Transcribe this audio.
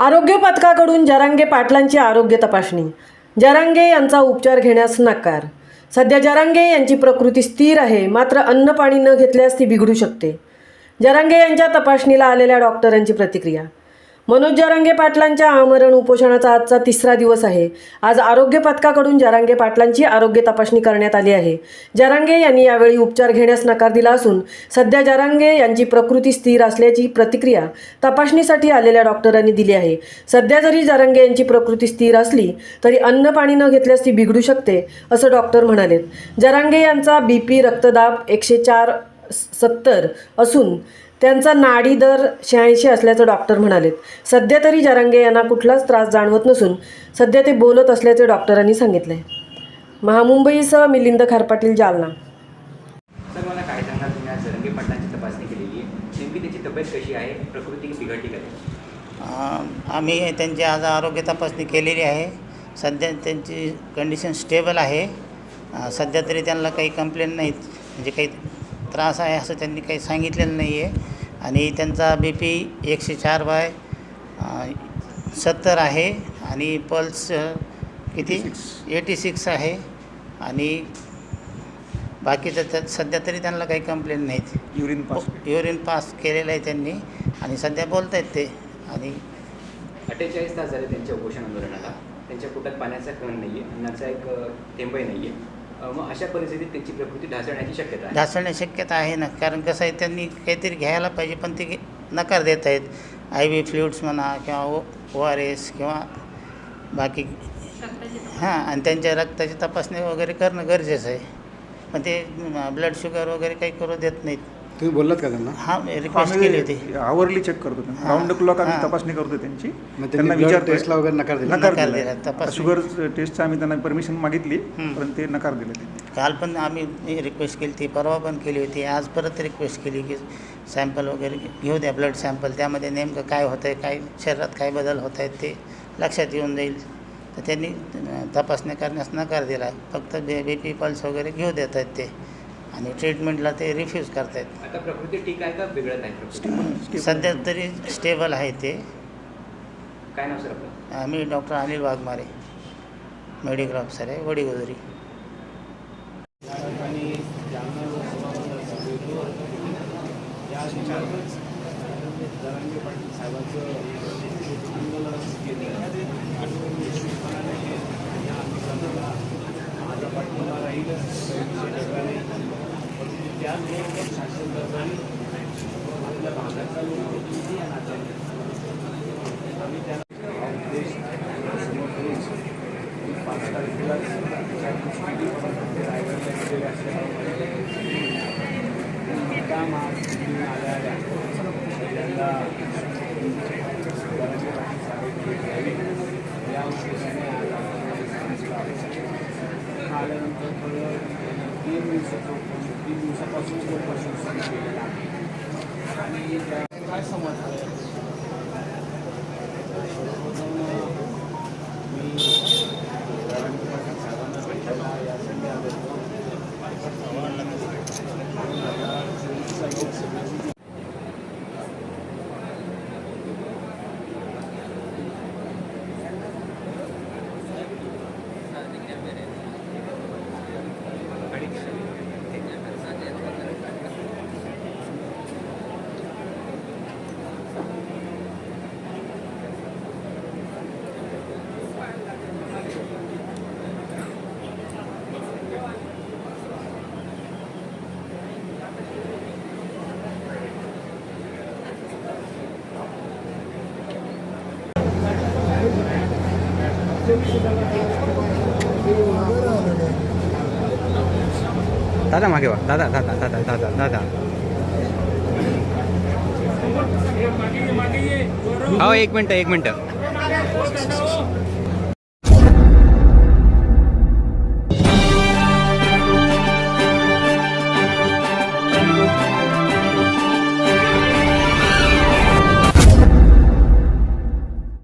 आरोग्य पथकाकडून जरांगे पाटलांची आरोग्य तपासणी. जरांगे यांचा उपचार घेण्यास नकार. सध्या जरांगे यांची प्रकृती स्थिर आहे, मात्र अन्न पाणी न घेतल्यास ती बिघडू शकते. जरांगे यांच्या तपासणीला आलेल्या डॉक्टरांची प्रतिक्रिया. मनोज जरांगे पाटलांच्या आमरण उपोषणाचा आजचा 3रा दिवस आहे. आज आरोग्य पथकाकडून जरांगे पाटलांची आरोग्य तपासणी करण्यात आली आहे. जरांगे यांनी यावेळी उपचार घेण्यास नकार दिला असून सध्या जरांगे यांची प्रकृती स्थिर असल्याची प्रतिक्रिया तपासणीसाठी आलेल्या डॉक्टरांनी दिली आहे. सध्या जरी जरांगे यांची प्रकृती स्थिर असली तरी अन्न पाणी न घेतल्यास ती बिघडू शकते, असं डॉक्टर म्हणालेत. जरांगे यांचा BP रक्तदाब 104/70 असून त्यांचा नाडी दर 86 असल्याचं डॉक्टर म्हणालेत. सध्या तरी जरांगे यांना कुठलाच त्रास जाणवत नसून सध्या ते बोलत असल्याचे डॉक्टरांनी सांगितले. महामुंबईसह मिलिंद खारपाटील, जालना. सर, मला काय सांगणार, तुम्ही आज जरांगे पाटलांची तपासणी केलेली आहे, नेमकी त्याची तब्येत कशी आहे, प्रकृती बिघडली का? आम्ही त्यांची आज आरोग्य तपासणी केलेली आहे. सध्या त्यांची कंडिशन स्टेबल आहे. सध्या तरी त्यांना काही कंप्लेंट नाहीत, म्हणजे काही त्रास आहे असं त्यांनी काही सांगितलेलं नाही आहे. आणि त्यांचा BP 104/70 आहे आणि पल्स किती 86 आहे. आणि बाकीचं त्यात सध्या तरी त्यांना काही कंप्लेंट नाहीत. युरिन पास केलेलं आहे त्यांनी आणि सध्या बोलत आहेत ते. आणि 48 तास झाले त्यांच्या उपोषण आंदोलनाला. त्यांच्या पोटात पाण्याचा कण नाही आहे, अन्नाचा एक थेंबही नाही आहे. मग अशा परिस्थितीत त्यांची प्रकृती ढासळण्याची शक्यता आहे. ढासळण्याची शक्यता आहे ना, कारण कसं आहे, त्यांनी काहीतरी घ्यायला पाहिजे पण ते नकार देत आहेत. IV फ्लुइड्स म्हणा किंवा ORS किंवा बाकी आणि त्यांच्या रक्ताची तपासणी वगैरे करणं गरजेचं आहे. पण ते ब्लड शुगर वगैरे काही करू देत नाहीत. तुम्ही बोललात का त्यांना? रिक्वेस्ट केली होती. आवरली चेक करतो, राऊंड क्लॉक आम्ही तपासणी करतो त्यांची. त्यांना विचारतो टेस्टला वगैरे नकार दिला. तपास शुगर टेस्टचं आम्ही त्यांना परमिशन मागितली, पण ते नकार दिले त्यांनी. काल पण आम्ही रिक्वेस्ट केली होती, परवा पण केली होती, आज परत रिक्वेस्ट केली की सॅम्पल वगैरे घेऊ द्या, ब्लड सॅम्पल. त्यामध्ये नेमकं काय होतं आहे, काय शरीरात काय बदल होत आहेत ते लक्षात येऊन जाईल. तर त्यांनी तपासणी करण्यास नकार दिला. फक्त BP पल्स वगैरे घेऊ देत आहेत ते आणि ट्रीटमेंटला ते रिफ्यूज करत आहेत. आता प्रकृती ठीक आहे का बिघडत आहे? सध्या तरी स्टेबल आहे ते. काय नाव सर आपलं? मी doctor Anil Waghmare, medical officer आहे, वडीगोदरी. काय समजलं दादा मागे वा. दादा दादा दादा दादा दादा हो, एक मिनटं.